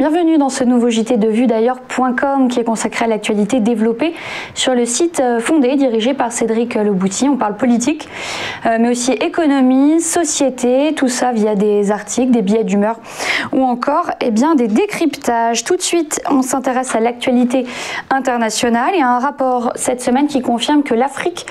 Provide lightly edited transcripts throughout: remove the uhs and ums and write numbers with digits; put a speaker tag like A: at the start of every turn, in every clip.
A: Bienvenue dans ce nouveau JT de VueDailleurs.com qui est consacré à l'actualité développée sur le site fondé, dirigé par Cédric Lebouty. On parle politique, mais aussi économie, société, tout ça via des articles, des billets d'humeur ou encore des décryptages. Tout de suite, on s'intéresse à l'actualité internationale et à un rapport cette semaine qui confirme que l'Afrique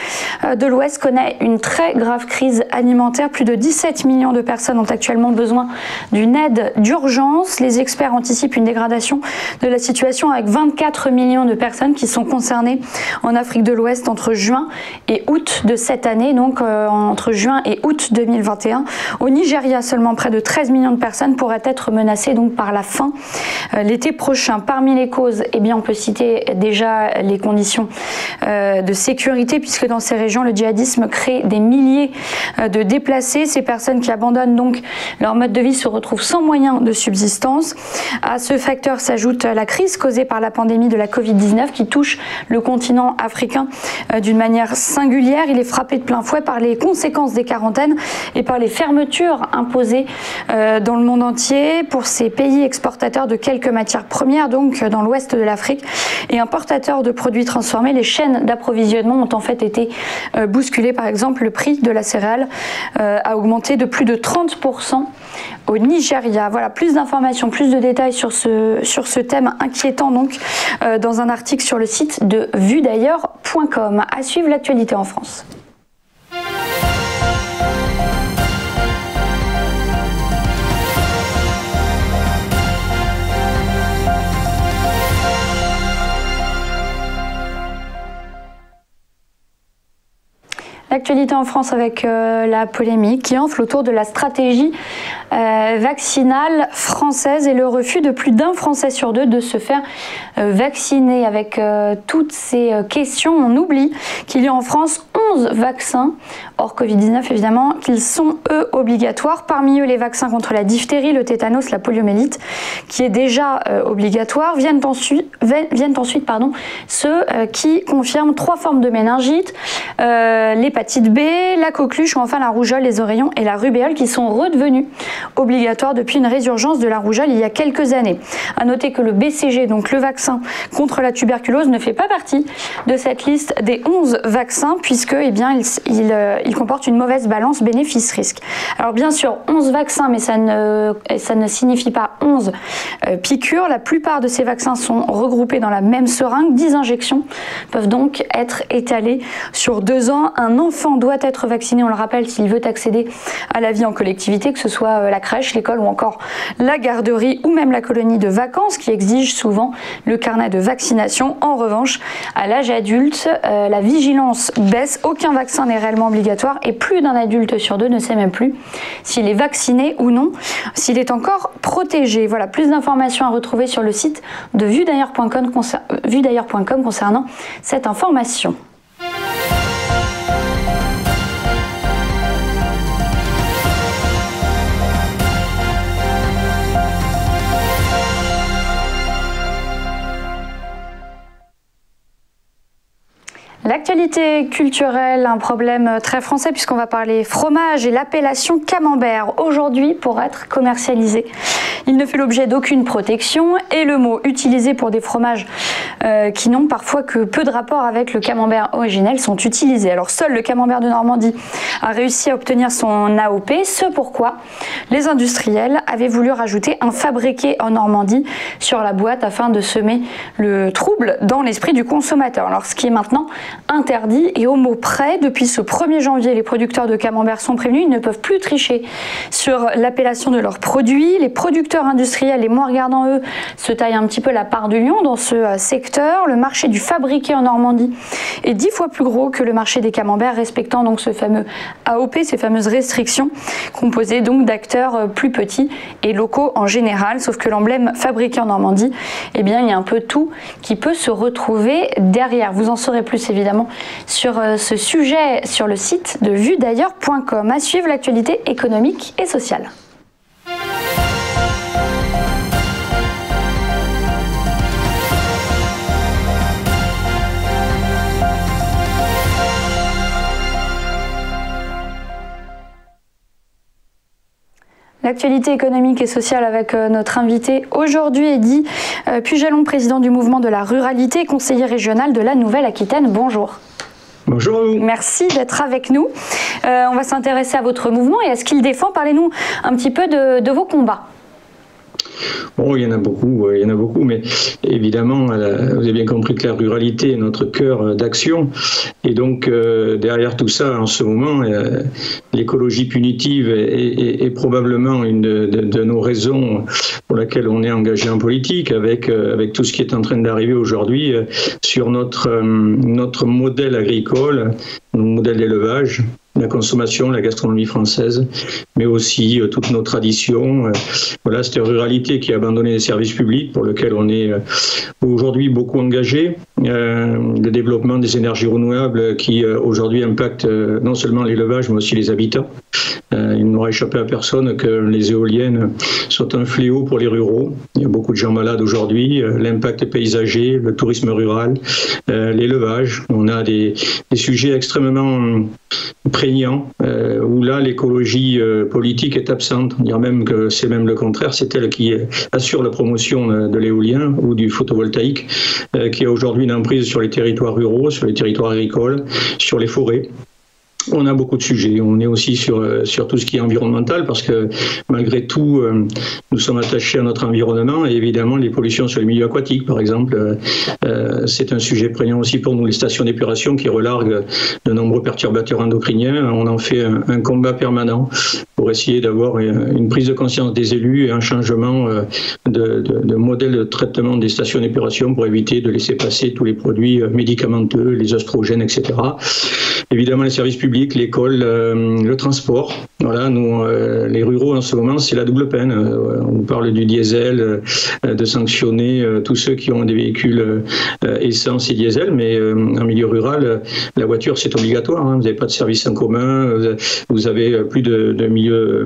A: de l'Ouest connaît une très grave crise alimentaire. Plus de 17 millions de personnes ont actuellement besoin d'une aide d'urgence. Les experts anticipent une dégradation de la situation avec 24 millions de personnes qui sont concernées en Afrique de l'Ouest entre juin et août de cette année, donc entre juin et août 2021. Au Nigeria, seulement près de 13 millions de personnes pourraient être menacées donc par la faim l'été prochain. Parmi les causes, on peut citer déjà les conditions de sécurité, puisque dans ces régions, le djihadisme crée des milliers de déplacés. Ces personnes qui abandonnent donc leur mode de vie se retrouvent sans moyens de subsistance. À ce facteur s'ajoute la crise causée par la pandémie de la Covid-19 qui touche le continent africain d'une manière singulière. Il est frappé de plein fouet par les conséquences des quarantaines et par les fermetures imposées dans le monde entier pour ces pays exportateurs de quelques matières premières, donc dans l'ouest de l'Afrique, et importateurs de produits transformés. Les chaînes d'approvisionnement ont en fait été bousculées. Par exemple, le prix de la céréale a augmenté de plus de 30% au Nigeria. Voilà, plus d'informations, plus de détails sur ce thème inquiétant donc dans un article sur le site de VueDailleurs.com. À suivre l'actualité en France. L'actualité en France avec la polémique qui enfle autour de la stratégie vaccinale française et le refus de plus d'un Français sur deux de se faire vacciner. Avec toutes ces questions, on oublie qu'il y a en France 11 vaccins, hors Covid-19 évidemment, qu'ils sont eux obligatoires. Parmi eux, les vaccins contre la diphtérie, le tétanos, la poliomyélite, qui est déjà obligatoire. Viennent ensuite ceux qui confirment 3 formes de méningite, l'hépatite B, la coqueluche ou enfin la rougeole, les oreillons et la rubéole qui sont redevenus obligatoires depuis une résurgence de la rougeole il y a quelques années. À noter que le BCG, donc le vaccin contre la tuberculose, ne fait pas partie de cette liste des 11 vaccins puisque il comporte une mauvaise balance bénéfice-risque. Alors bien sûr, 11 vaccins, mais ça ne signifie pas 11 piqûres. La plupart de ces vaccins sont regroupés dans la même seringue. 10 injections peuvent donc être étalées sur 2 ans. Un enfant doit être vacciné, on le rappelle, s'il veut accéder à la vie en collectivité, que ce soit la crèche, l'école ou encore la garderie ou même la colonie de vacances qui exige souvent le carnet de vaccination. En revanche, à l'âge adulte, la vigilance baisse. Aucun vaccin n'est réellement obligatoire et plus d'un adulte sur 2 ne sait même plus s'il est vacciné ou non, s'il est encore protégé. Voilà, plus d'informations à retrouver sur le site de VueDailleurs.com concernant cette information. L'actualité culturelle, un problème très français puisqu'on va parler fromage et l'appellation camembert aujourd'hui pour être commercialisé. Il ne fait l'objet d'aucune protection et le mot utilisé pour des fromages qui n'ont parfois que peu de rapport avec le camembert originel sont utilisés. Alors seul le camembert de Normandie a réussi à obtenir son AOP, ce pourquoi les industriels avaient voulu rajouter un fabriqué en Normandie sur la boîte afin de semer le trouble dans l'esprit du consommateur. Alors ce qui est maintenant interdit et au mot près, depuis ce 1er janvier, les producteurs de camembert sont prévenus, ils ne peuvent plus tricher sur l'appellation de leurs produits. Les producteurs industriels, les moins regardants eux, se taillent un petit peu la part du lion dans ce secteur. Le marché du fabriqué en Normandie est 10 fois plus gros que le marché des camemberts, respectant donc ce fameux AOP, ces fameuses restrictions, composées donc d'acteurs plus petits et locaux en général, sauf que l'emblème fabriqué en Normandie, il y a un peu tout qui peut se retrouver derrière. Vous en saurez plus évidemment sur ce sujet sur le site de VueDailleurs.com. À suivre l'actualité économique et sociale. L'actualité économique et sociale avec notre invité aujourd'hui, Eddy Pujalon, président du mouvement de la ruralité, conseiller régional de la Nouvelle-Aquitaine. Bonjour.
B: Bonjour.
A: Merci d'être avec nous. On va s'intéresser à votre mouvement et à ce qu'il défend. Parlez-nous un petit peu de vos combats.
B: Bon, il y en a beaucoup, mais évidemment, vous avez bien compris que la ruralité est notre cœur d'action. Et donc, derrière tout ça, en ce moment, l'écologie punitive est probablement une de nos raisons pour laquelle on est engagé en politique, avec tout ce qui est en train d'arriver aujourd'hui sur notre modèle agricole, notre modèle d'élevage, la consommation, la gastronomie française, mais aussi toutes nos traditions. Voilà, cette ruralité qui a abandonné les services publics, pour lequel on est aujourd'hui beaucoup engagé. Le développement des énergies renouvelables qui aujourd'hui impactent non seulement l'élevage, mais aussi les habitants. Il n'aura échappé à personne que les éoliennes sont un fléau pour les ruraux. Il y a beaucoup de gens malades aujourd'hui. L'impact paysager, le tourisme rural, l'élevage. On a des sujets extrêmement prégnant, où là l'écologie politique est absente. On dirait même que c'est même le contraire, c'est elle qui assure la promotion de l'éolien ou du photovoltaïque, qui a aujourd'hui une emprise sur les territoires ruraux, sur les territoires agricoles, sur les forêts. On a beaucoup de sujets. On est aussi sur tout ce qui est environnemental, parce que malgré tout, nous sommes attachés à notre environnement, et évidemment les pollutions sur les milieux aquatiques, par exemple, c'est un sujet prégnant aussi pour nous. Les stations d'épuration qui relarguent de nombreux perturbateurs endocriniens, on en fait un combat permanent pour essayer d'avoir une prise de conscience des élus et un changement de modèle de traitement des stations d'épuration pour éviter de laisser passer tous les produits médicamenteux, les oestrogènes, etc. Évidemment, les services publics, l'école, le transport. Voilà, nous, les ruraux en ce moment, c'est la double peine. On parle du diesel, de sanctionner tous ceux qui ont des véhicules essence et diesel, mais en milieu rural, la voiture, c'est obligatoire. Vous n'avez pas de service en commun, vous avez plus de milieu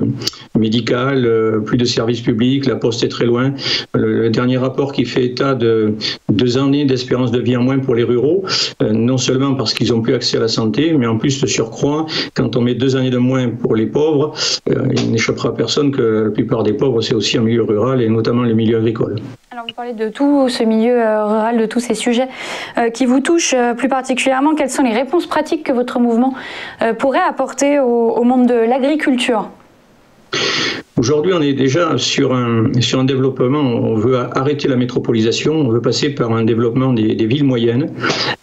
B: médical, plus de services publics, la poste est très loin. Le dernier rapport qui fait état de 2 années d'espérance de vie en moins pour les ruraux, non seulement parce qu'ils n'ont plus accès à la santé, mais en plus de surcroît, quand on met 2 années de moins pour les pauvres, il n'échappera à personne que la plupart des pauvres, c'est aussi en milieu rural et notamment le milieu agricole.
A: Alors vous parlez de tout ce milieu rural, de tous ces sujets qui vous touchent plus particulièrement. Quelles sont les réponses pratiques que votre mouvement pourrait apporter au monde de l'agriculture ?
B: Aujourd'hui, on est déjà sur un développement. On veut arrêter la métropolisation, on veut passer par un développement des villes moyennes,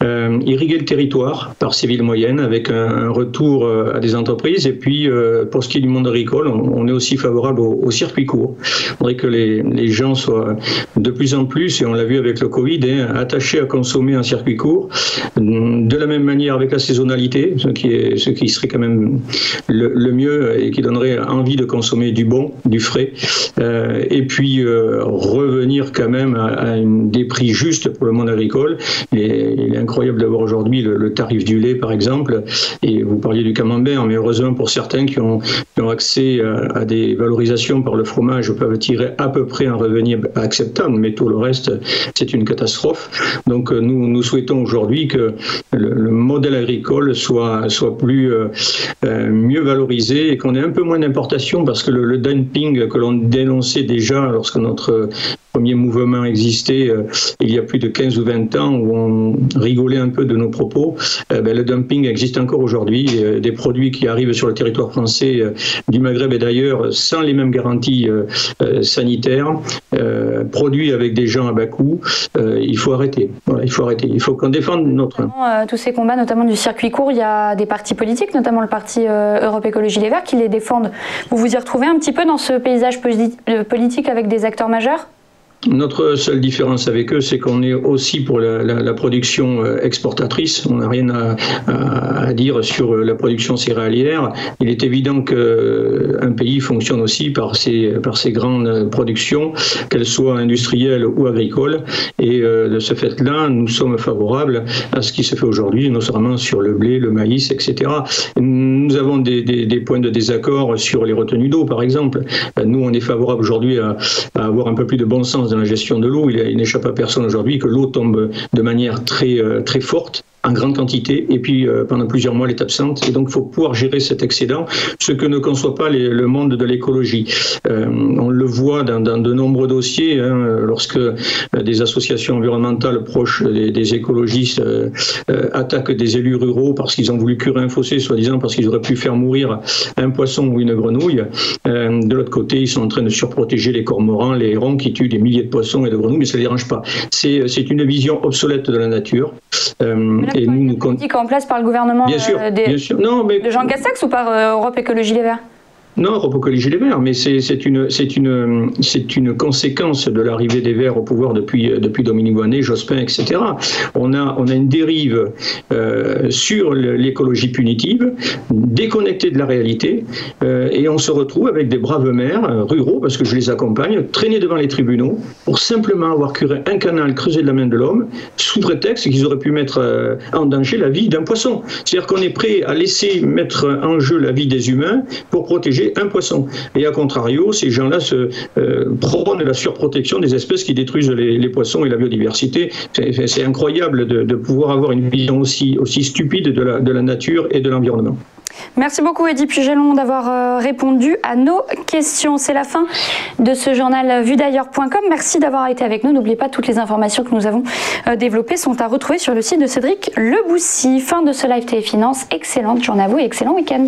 B: irriguer le territoire par ces villes moyennes avec un retour à des entreprises. Et puis, pour ce qui est du monde agricole, on est aussi favorable au circuit court. Il faudrait que les gens soient de plus en plus, et on l'a vu avec le Covid, attachés à consommer un circuit court. De la même manière avec la saisonnalité, ce qui serait quand même le mieux et qui donnerait envie de consommer du bon, du frais, et puis revenir quand même à des prix justes pour le monde agricole. Il est incroyable d'avoir aujourd'hui le tarif du lait, par exemple, et vous parliez du camembert, mais heureusement pour certains qui ont accès à des valorisations par le fromage peuvent tirer à peu près un revenu acceptable, mais tout le reste, c'est une catastrophe. Donc nous souhaitons aujourd'hui que le modèle agricole soit mieux valorisé et qu'on ait un peu moins d'importation, parce que le dumping que l'on dénonçait déjà lorsque notre premier mouvement existait il y a plus de 15 ou 20 ans, où on rigolait un peu de nos propos, le dumping existe encore aujourd'hui. Des produits qui arrivent sur le territoire français du Maghreb et d'ailleurs sans les mêmes garanties sanitaires, produits avec des gens à bas coût, il faut arrêter. Voilà, il faut arrêter. Il faut qu'on défende notre...
A: Tous ces combats, notamment du circuit court, il y a des partis politiques, notamment le parti Europe Écologie Les Verts, qui les défendent. Vous vous y retrouvez un petit peu dans ce paysage politique avec des acteurs majeurs ?
B: Notre seule différence avec eux, c'est qu'on est aussi pour la production exportatrice. On n'a rien à dire sur la production céréalière. Il est évident qu'un pays fonctionne aussi par ses grandes productions, qu'elles soient industrielles ou agricoles. Et de ce fait-là, nous sommes favorables à ce qui se fait aujourd'hui, notamment sur le blé, le maïs, etc. Nous avons des points de désaccord sur les retenues d'eau, par exemple. Nous, on est favorable aujourd'hui à avoir un peu plus de bon sens dans la gestion de l'eau. Il n'échappe à personne aujourd'hui que l'eau tombe de manière très forte en grande quantité, et puis pendant plusieurs mois, elle est absente. Et donc, il faut pouvoir gérer cet excédent, ce que ne conçoit pas le monde de l'écologie. On le voit dans de nombreux dossiers, lorsque des associations environnementales proches des écologistes attaquent des élus ruraux parce qu'ils ont voulu curer un fossé, soi-disant parce qu'ils auraient pu faire mourir un poisson ou une grenouille. De l'autre côté, ils sont en train de surprotéger les cormorans, les hérons qui tuent des milliers de poissons et de grenouilles, mais ça ne les dérange pas. C'est une vision obsolète de la nature.
A: Et nous, politique en place par le gouvernement
B: bien sûr. Non, mais...
A: de Jean Castex ou par Europe Écologie Les Verts?
B: Non, Europe Écologie Les Verts, mais c'est une conséquence de l'arrivée des Verts au pouvoir depuis Dominique Voynet, Jospin, etc. On a une dérive sur l'écologie punitive, déconnectée de la réalité, et on se retrouve avec des braves maires ruraux, parce que je les accompagne, traînés devant les tribunaux pour simplement avoir curé un canal creusé de la main de l'homme, sous prétexte qu'ils auraient pu mettre en danger la vie d'un poisson. C'est-à-dire qu'on est prêt à laisser mettre en jeu la vie des humains pour protéger un poisson. Et à contrario, ces gens-là prônent la surprotection des espèces qui détruisent les poissons et la biodiversité. C'est incroyable de pouvoir avoir une vision aussi stupide de la nature et de l'environnement.
A: Merci beaucoup Eddy Pugelon d'avoir répondu à nos questions. C'est la fin de ce journal vuedailleurs.com. Merci d'avoir été avec nous. N'oubliez pas, toutes les informations que nous avons développées sont à retrouver sur le site de Cédric Leboussy. Fin de ce live Téléfinance. Excellente journée à vous et excellent week-end.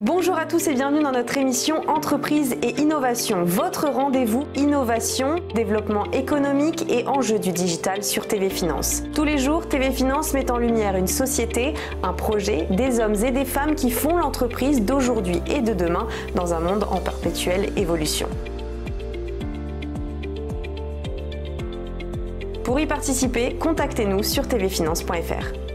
C: Bonjour à tous et bienvenue dans notre émission Entreprise et Innovation, votre rendez-vous innovation, développement économique et enjeux du digital sur TV Finance. Tous les jours, TV Finance met en lumière une société, un projet, des hommes et des femmes qui font l'entreprise d'aujourd'hui et de demain dans un monde en perpétuelle évolution. Pour y participer, contactez-nous sur tvfinance.fr.